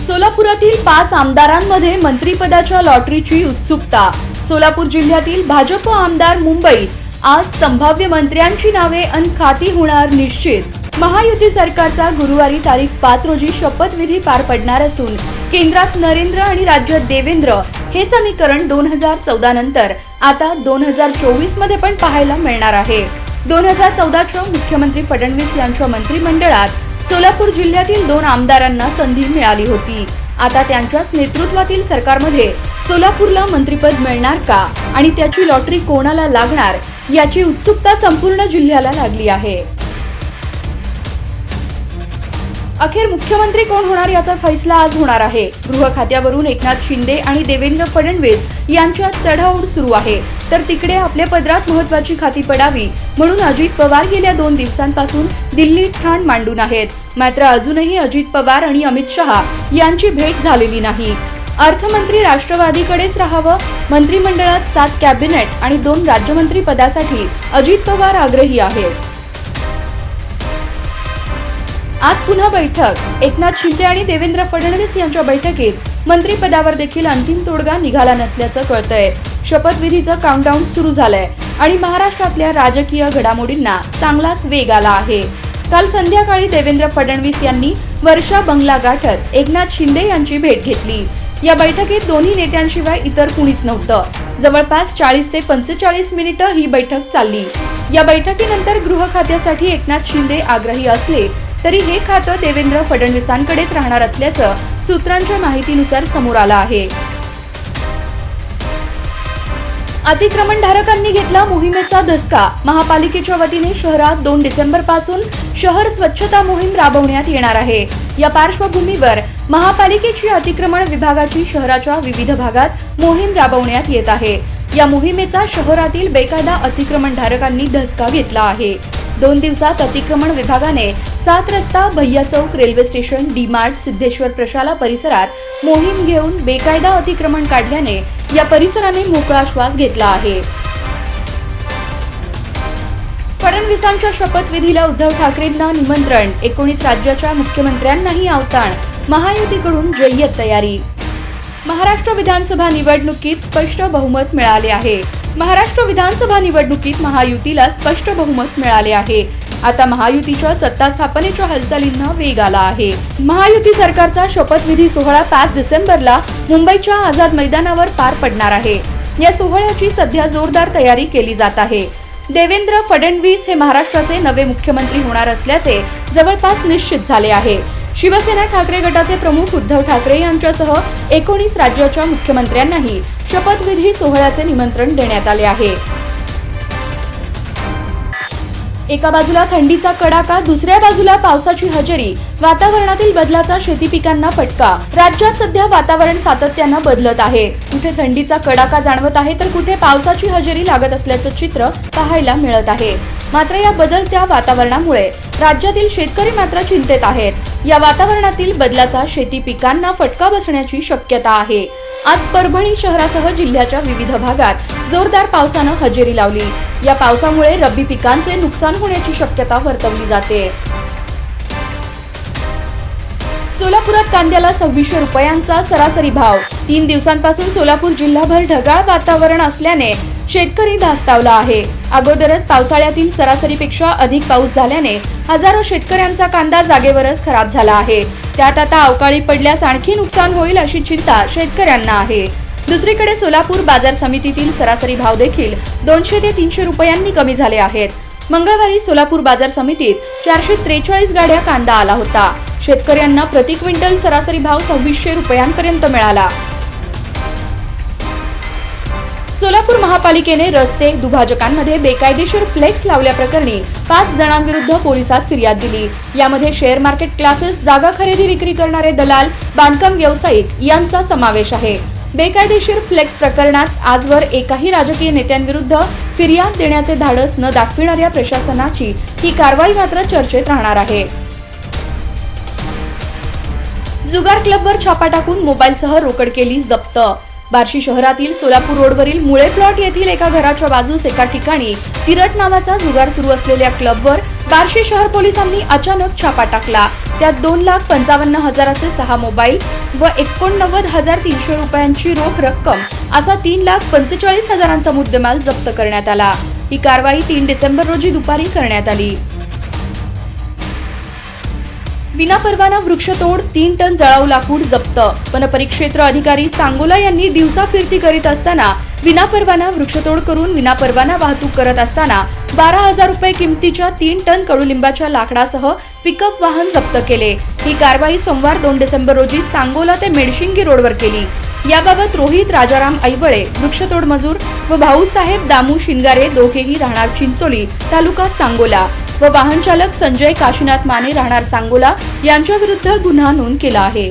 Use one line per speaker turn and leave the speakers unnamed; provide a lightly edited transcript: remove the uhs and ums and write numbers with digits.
सोलापुरातील 5 आमदारांमध्ये मंत्रिपदाच्या लॉटरीची उत्सुकता। सोलापूर जिल्ह्यातील भाजप आमदार मुंबईत आज संभाव्य मंत्र्यांची नावे अन खाती होणार निश्चित। महायुती सरकारचा गुरुवारी तारीख 5 रोजी शपथविधी पार पडणार असून केंद्रात नरेंद्र आणि राज्यात देवेंद्र हे समीकरण 2014 नंतर आता 2024 मध्ये पण पाहायला मिळणार आहे। 2014च्या मुख्यमंत्री फडणवीस यांच्या मंत्रिमंडळात सोलापूर जिल्ह्यातील 2 आमदारांना संधी मिळाली होती। आता त्यांच्याच नेतृत्वातील सरकारमध्ये सोलापूरला मंत्रिपद मिळणार का आणि त्याची लॉटरी कोणाला लागणार याची उत्सुकता संपूर्ण जिल्ह्याला लागली आहे। अखेर मुख्यमंत्री कोण होणार याचा फैसला आज होणार आहे। गृह खात्यावरून एकनाथ शिंदे आणि देवेंद्र फडणवीस यांच्यात चढाओढ सुरू आहे, तर तिकडे आपल्या पदरात महत्त्वाची खाती पडावी म्हणून अजित पवार गेल्या 2 दिवसांपासून दिल्लीत ठाण मांडून आहेत। मात्र अजूनही अजित पवार आणि अमित शहा यांची भेट झालेली नाही। अर्थमंत्री राष्ट्रवादीकडेच राहावं, मंत्रिमंडळात 7 कॅबिनेट आणि 2 राज्यमंत्री पदासाठी अजित पवार आग्रही आहेत। आज पुन्हा बैठक। एकनाथ शिंदे आणि देवेंद्र फडणवीस यांच्या बैठकीत मंत्रिपदावर देखील अंतिम तोडगा निघाला नसल्याचं कळतंय। शपथविधीचं काउंटडाऊन सुरू झालंय आणि महाराष्ट्रातल्या राजकीय घडामोडींना चांगलाच वेग आला आहे। काल संध्याकाळी देवेंद्र फडणवीस यांनी वर्षा बंगला गाठत एकनाथ शिंदे यांची भेट घेतली। या बैठकीत दोन्ही नेत्यांशिवाय इतर कुणीच नव्हतं। जवळपास 40 ते 45 मिनिटं ही बैठक चालली। या बैठकीनंतर गृह खात्यासाठी एकनाथ शिंदे आग्रही असले तरी हे खातं देवेंद्र फडणवीसांकडेच राहणार असल्याचं सूत्रांच्या माहितीनुसार समोर आलं आहे। अतिक्रमणधारकांनी घेतला मोहिमेचा धसका। महापालिकेच्या वतीने शहरात 2 डिसेंबर पासून शहर स्वच्छता मोहीम राबवण्यात येणार आहे। या पार्श्वभूमीवर महापालिकेची अतिक्रमण विभागाची शहराच्या विविध भागात मोहीम राबवण्यात येत आहे। या मोहिमेचा शहरातील बेकायदा अतिक्रमणधारकांनी धसका घेतला आहे। 2 दिवसात अतिक्रमण विभागाने 7 रस्ता, Bhaiya Chowk, railway station, D Mart, Siddheshwar Prashala परिसरात मोहीम घेऊन बेकायदा अतिक्रमण काढल्याने या परिसराने मोकळा श्वास घेतला आहे। फडणवीसांच्या शपथविधीला उद्धव ठाकरेंना निमंत्रण, 19 राज्याच्या मुख्यमंत्र्यांनाही आव्हान, महायुतीकडून जय्यत तयारी। महाराष्ट्र विधानसभा निवडणुकीत स्पष्ट बहुमत मिळाले आहे। महाराष्ट्र विधानसभा निवडणुकीत महायुतीला स्पष्ट बहुमत मिळाले आहे। आता महायुतीच्या सत्ता स्थापनेच्या हालचालींना वेग आला आहे। महायुती सरकारचा शपथविधी सोहळा 5 डिसेंबरला मुंबईच्या आझाद मैदानावर पार पडणार आहे। या सोहळ्याची सध्या जोरदार तयारी केली जात आहे। देवेंद्र फडणवीस हे महाराष्ट्राचे नवे मुख्यमंत्री होणार असल्याचे जवळपास निश्चित झाले आहे। शिवसेना ठाकरे गटाचे प्रमुख उद्धव ठाकरे यांच्यासह 19 राज्याच्या मुख्यमंत्र्यांनाही शपथविधी सोहळ्याचे निमंत्रण देण्यात आले आहे। एका बाजूला थंडीचा कडाका, दुसऱ्या बाजूला पावसाची हजेरी, वातावरणातील बदलाचा शेती पिकांना फटका। राज्यात सध्या वातावरण सातत्यानं बदलत आहे। कुठे थंडीचा कडाका जाणवत आहे तर कुठे पावसाची हजेरी लागत असल्याचं चित्र पाहायला मिळत आहे। मात्र या बदलत्या वातावरणामुळे राज्यातील शेतकरी मात्र चिंतेत आहेत। या वातावरणातील बदलाचा शेती पिकांना फटका बसण्याची शक्यता आहे। आज परभणी शहरासह जिल्ह्याच्या विविध भागात जोरदार पावसानं हजेरी लावली। या पावसामुळे रब्बी पिकांचे नुकसान होण्याची शक्यता वर्तवली जाते। सोलापुरात कांद्याला 2600 रुपयांचा सरासरी भाव। 3 दिवसांपासून सोलापूर जिल्हाभर ढगाळ वातावरण असल्याने शेतकरी धास्तावला आहे। अगोदरच पावसाळ्यातील सरासरीपेक्षा अधिक पाऊस झाल्याने हजारो शेतकऱ्यांचा कांदा जागेवरच खराब झाला आहे। त्यात आता अवकाळी पडल्यास आणखी नुकसान होईल अशी चिंता शेतकऱ्यांना आहे। दुसरीकडे सोलापूर बाजार समितीतील सरासरी भाव देखील 200 ते 300 रुपयांनी कमी झाले आहेत। मंगळवारी सोलापूर बाजार समितीत 443 गाड्या कांदा आला होता। शेतकऱ्यांना प्रति क्विंटल सरासरी भाव 2600 रुपयांपर्यंत मिळाला। सोलापूर महापालिकेने रस्ते, दुभाजकांमध्ये बेकायदेशीर फ्लेक्स लावल्याप्रकरणी 5 जणांविरुद्ध पोलिसात फिर्याद दिली। यामध्ये शेअर मार्केट क्लासेस, जागा खरेदी विक्री करणारे दलाल, बांधकाम व्यावसायिक यांचा समावेश आहे। बेकायदेशीर फ्लेक्स प्रकरणात आजवर एकाही राजकीय नेत्यांविरुद्ध फिर्याद देण्याचे धाडस न दाखविणाऱ्या प्रशासनाची ही कारवाई मात्र चर्चेत राहणार आहे। जुगार क्लबवर छापा टाकून मोबाईलसह रोकड केली जप्त। बार्शी शहरातील सोलापूर रोडवरील मुळे प्लॉट येथील एका घराच्या बाजूस एका ठिकाणी तिरट नावाचा जुगार सुरू असलेल्या क्लबवर बार्शी शहर पोलिसांनी अचानक छापा टाकला. त्यात 2,55,000चे 6 मोबाईल व 89,300 रुपयांची रोख रक्कम असा 3,45,000चा मुद्देमाल जप्त करण्यात आला. ही कारवाई 3 डिसेंबर रोजी दुपारी करण्यात आली. विनापरवाना वृक्षतोड 3 टन जळाऊ लाकूड जप्त. वनपरिक्षेत्र अधिकारी सांगोला यांनी दिवसा फिरती करीत असताना विनापरवाना वृक्षतोड करून विनापरवाना वाहतूक करत असताना 12,000 रुपये किमतीच्या 3 टन कडुलिंबाच्या लाकडासह पिकअप वाहन जप्त केले. ही कारवाई सोमवार 2 डिसेंबर रोजी सांगोला ते मेडशिंगी रोडवर केली. याबाबत रोहित राजाराम ऐवळे वृक्षतोड मजूर व भाऊसाहेब दामू शिंगारे दोघेही राहणार चिंचोली तालुका सांगोला व वाहन चालक संजय काशीनाथ माने राहणार सांगोला यांच्या विरुद्ध गुन्हा नोंद केला आहे.